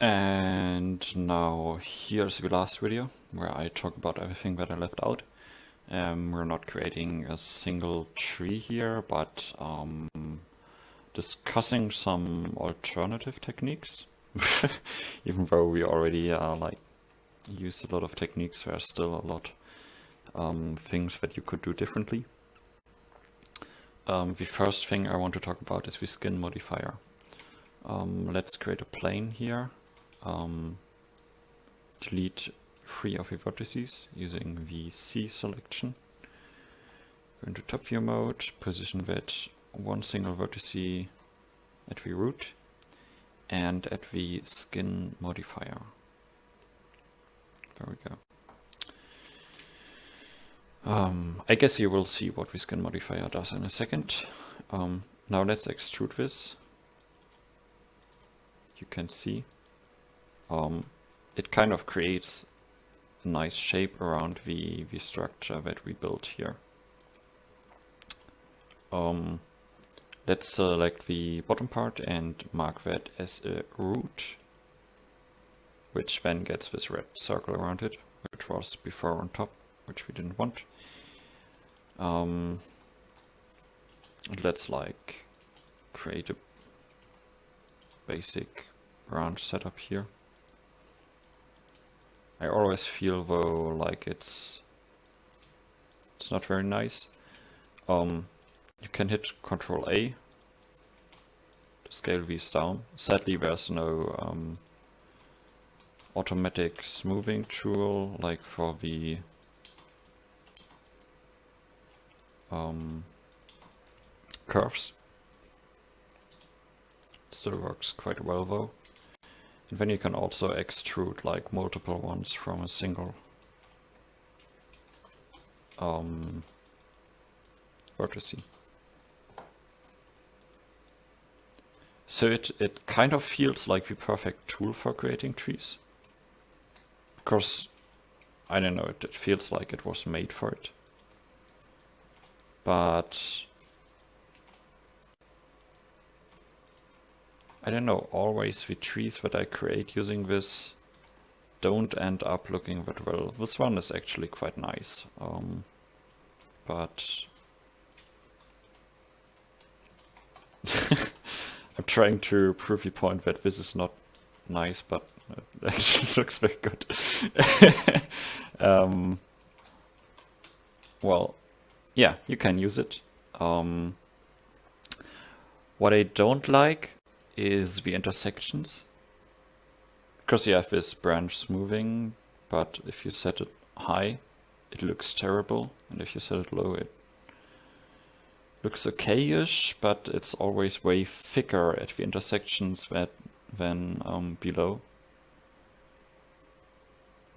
And now here's the last video where I talk about everything that I left out. We're not creating a single tree here, but discussing some alternative techniques. Even though we already used a lot of techniques, there are still a lot things that you could do differently. The first thing I want to talk about is the skin modifier. Let's create a plane here. Delete 3 of the vertices using the C selection. Go into top view mode, position that one single vertex at the root and at the skin modifier. There we go. I guess you will see what the skin modifier does in a second. Now let's extrude this. You can see it kind of creates a nice shape around the structure that we built here. Let's select the bottom part and mark that as a root, which then gets this red circle around it, which was before on top, which we didn't want. Let's create a basic branch setup here. I always feel though like it's not very nice. You can hit Ctrl A to scale these down. Sadly there's no automatic smoothing tool like for the curves. Still works quite well though. And then you can also extrude like multiple ones from a single vertex. So it kind of feels like the perfect tool for creating trees. Because, I don't know, it feels like it was made for it. But I don't know, always the trees that I create using this don't end up looking that well. This one is actually quite nice, but I'm trying to prove the point that this is not nice, but it actually looks very good. Well, yeah, you can use it. What I don't like is the intersections, because you have this branch smoothing, but if you set it high it looks terrible, and if you set it low it looks okay-ish, but it's always way thicker at the intersections than below,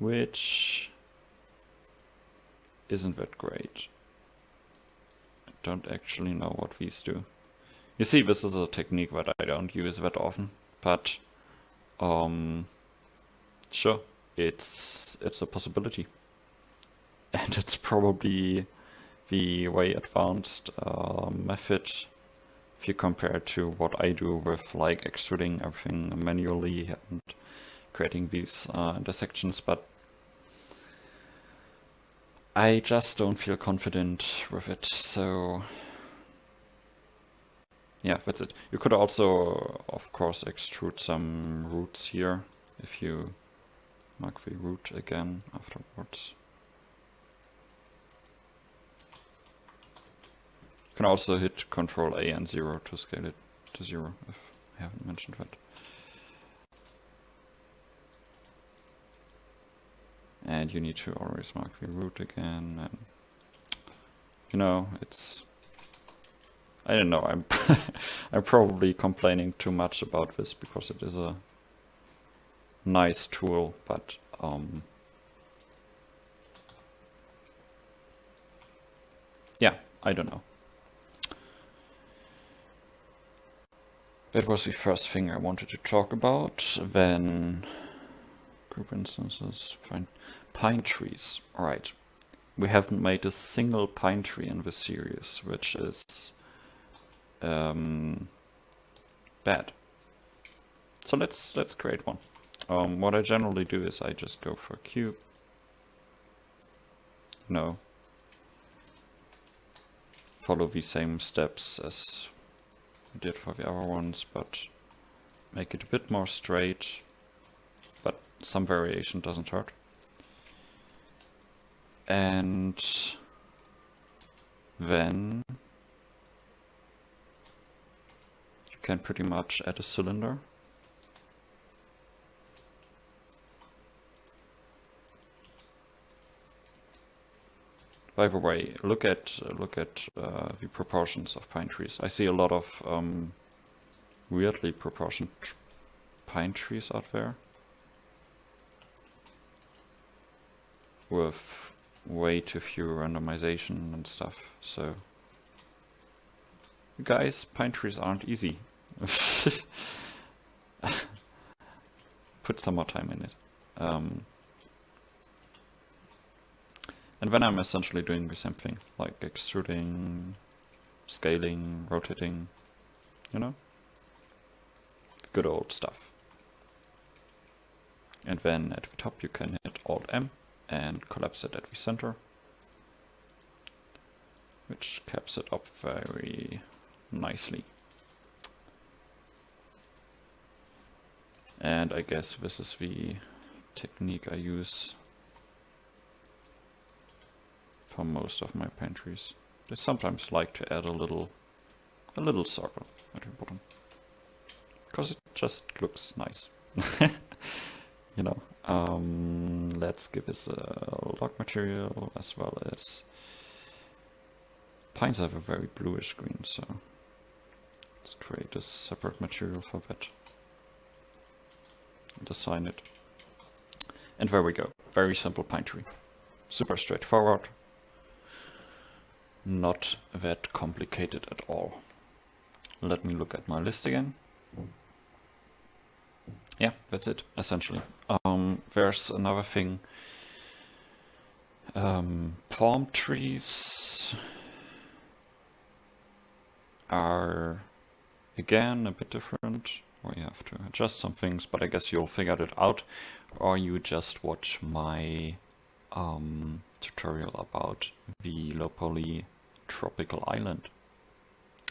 which isn't that great. I don't actually know what these do. You see, this is a technique that I don't use that often, but sure, it's a possibility. And it's probably the way advanced method if you compare to what I do with like extruding everything manually and creating these intersections, but I just don't feel confident with it, so yeah, that's it. You could also, of course, extrude some roots here if you mark the root again afterwards. You can also hit Ctrl A and 0 to scale it to 0, if I haven't mentioned that. And you need to always mark the root again, and you know, it's, I don't know, I'm I'm probably complaining too much about this because it is a nice tool, but yeah, I don't know. That was the first thing I wanted to talk about. Then group instances, pine trees. Alright, we haven't made a single pine tree in this series, which is bad. So let's create one. What I generally do is I just go for a cube. No. Follow the same steps as we did for the other ones, but make it a bit more straight. But some variation doesn't hurt. And then you can pretty much add a cylinder. By the way, look at the proportions of pine trees. I see a lot of weirdly proportioned pine trees out there with way too few randomization and stuff. So, guys, pine trees aren't easy. Put some more time in it. And then I'm essentially doing the same thing, like extruding, scaling, rotating, you know? Good old stuff. And then at the top you can hit Alt-M and collapse it at the center, which caps it up very nicely. And I guess this is the technique I use for most of my pine trees. I sometimes like to add a little circle at the bottom, because it just looks nice. You know, let's give this a log material as well as pines have a very bluish green, so let's create a separate material for that and assign it. And there we go. Very simple pine tree. Super straightforward. Not that complicated at all. Let me look at my list again. Yeah, that's it, essentially. There's another thing. Palm trees are, again, a bit different. Or you have to adjust some things, but I guess you'll figure it out. Or you just watch my tutorial about the low-poly tropical island,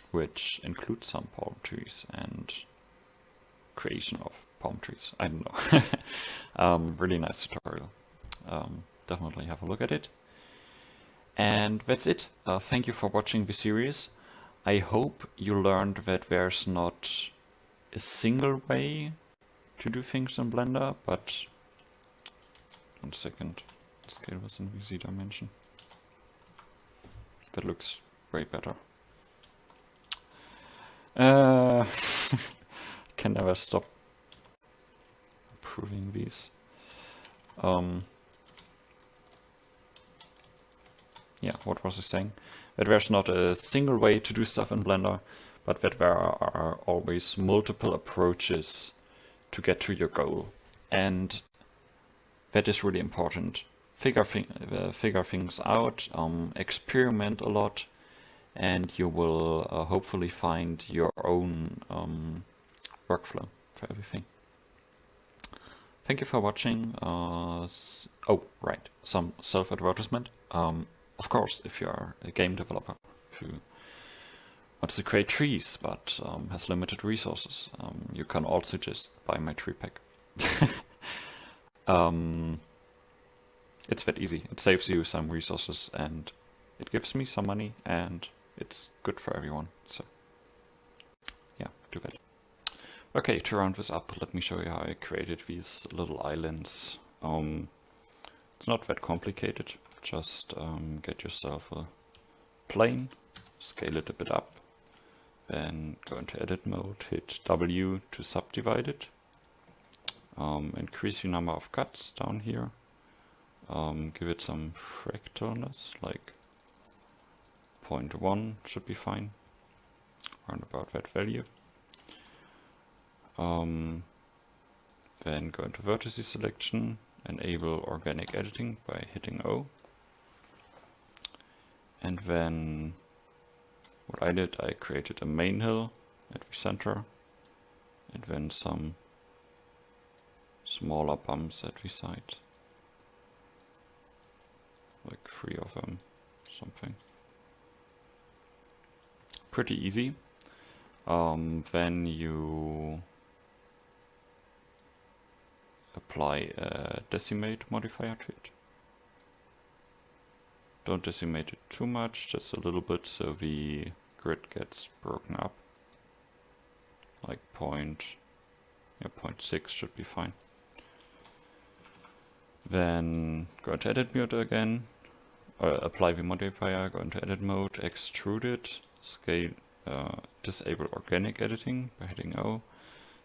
which includes some palm trees and creation of palm trees. I don't know. Really nice tutorial. Definitely have a look at it. And that's it. Thank you for watching the series. I hope you learned that there's not a single way to do things in Blender, but 1 second. Scale this in VZ dimension. That looks way better. Can never stop improving these. Yeah, what was I saying? That there's not a single way to do stuff in Blender, but that there are always multiple approaches to get to your goal. And that is really important. Figure things out, experiment a lot, and you will hopefully find your own workflow for everything. Thank you for watching. Oh, right, some self-advertisement. Of course, if you are a game developer who wants to create trees but has limited resources, you can also just buy my tree pack. It's that easy. It saves you some resources and it gives me some money and it's good for everyone. So yeah, do that. Okay, to round this up, let me show you how I created these little islands. It's not that complicated. Just get yourself a plane, scale it a bit up, then go into edit mode, hit W to subdivide it, increase the number of cuts down here. Give it some fractalness, like 0.1 should be fine, around about that value. Then go into vertices selection, enable organic editing by hitting O. And then what I did, I created a main hill at the center, and then some smaller bumps at the side. Like 3 of them, something. Pretty easy. Then you apply a decimate modifier to it. Don't decimate it too much, just a little bit, so the grid gets broken up. Like 0.6 should be fine. Then go into edit mode again, apply the modifier, go into edit mode, extrude it, scale, disable organic editing by hitting O,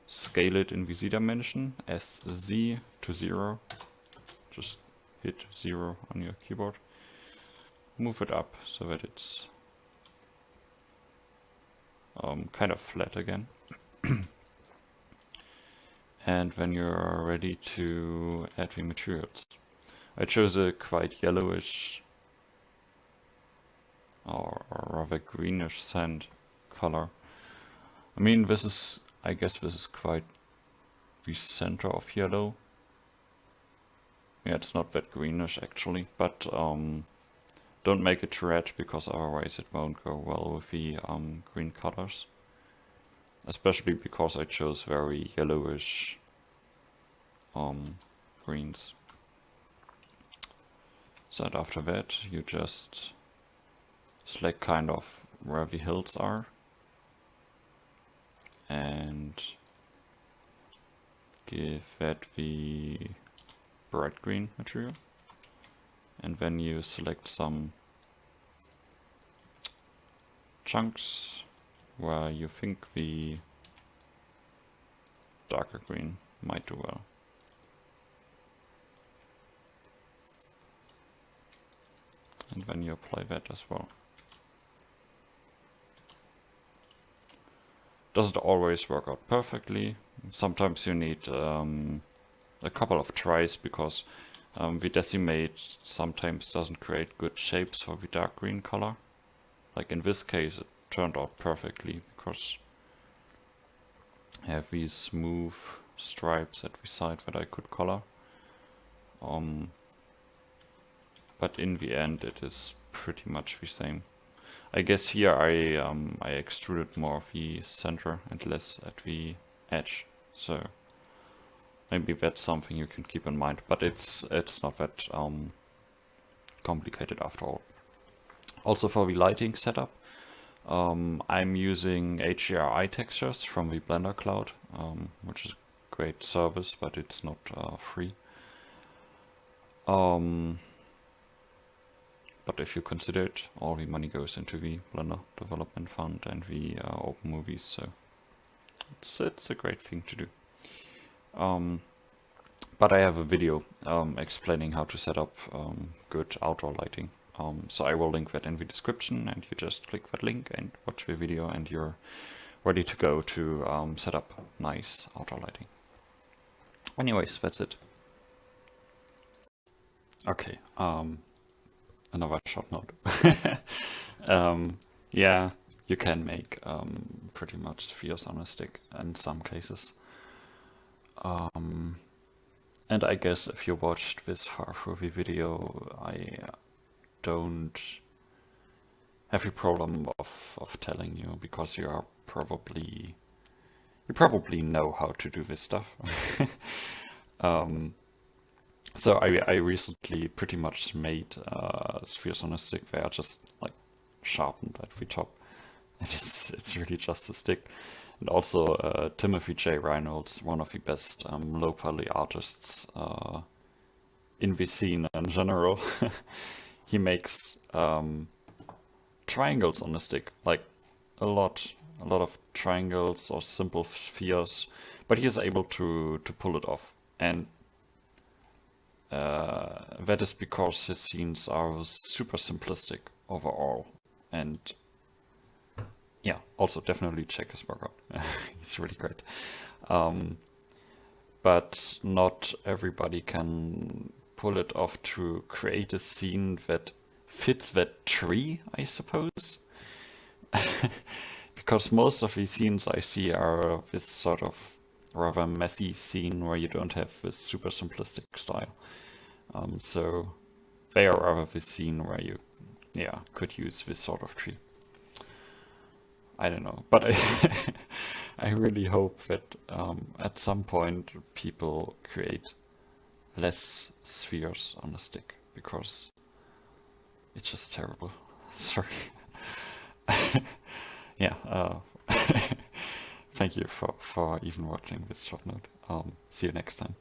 scale it in the Z dimension, SZ to 0, just hit 0 on your keyboard, move it up so that it's kind of flat again. And when you're ready to add the materials, I chose a quite yellowish or rather greenish sand color. I mean, I guess this is quite the center of yellow. Yeah, it's not that greenish actually, but don't make it red because otherwise it won't go well with the green colors. Especially because I chose very yellowish greens. So after that you just select kind of where the hills are and give that the bright green material, and then you select some chunks where you think the darker green might do well. And then you apply that as well. Doesn't always work out perfectly. Sometimes you need a couple of tries because the decimate sometimes doesn't create good shapes for the dark green color. Like in this case it turned out perfectly because I have these smooth stripes at the side that I could color. But in the end it is pretty much the same. I guess here I extruded more of the center and less at the edge, so maybe that's something you can keep in mind, but it's not that complicated after all. Also for the lighting setup, I'm using HDRI textures from the Blender Cloud, which is a great service, but it's not free. But if you consider it, all the money goes into the Blender Development Fund and the Open Movies, so it's a great thing to do. But I have a video explaining how to set up good outdoor lighting. So I will link that in the description, and you just click that link and watch the video and you're ready to go to set up nice outdoor lighting. Anyways, that's it. Okay, another short note. Yeah, you can make pretty much spheres on a stick in some cases. And I guess if you watched this far through the video, I don't have a problem of telling you, because you probably know how to do this stuff. So I recently pretty much made spheres on a stick. They are just like sharpened at the top, and it's really just a stick. And also Timothy J. Reynolds, one of the best low poly artists in the scene in general, he makes triangles on a stick, like a lot of triangles or simple spheres, but he is able to pull it off, and that is because his scenes are super simplistic overall. And yeah, also definitely check his work out. He's really great. But not everybody can pull it off to create a scene that fits that tree, I suppose. Because most of the scenes I see are this sort of rather messy scene where you don't have this super simplistic style. So they are rather the scene where you, yeah, could use this sort of tree. I don't know, but I really hope that at some point people create less spheres on a stick, because it's just terrible. Sorry. Yeah, thank you for even watching this short note. See you next time.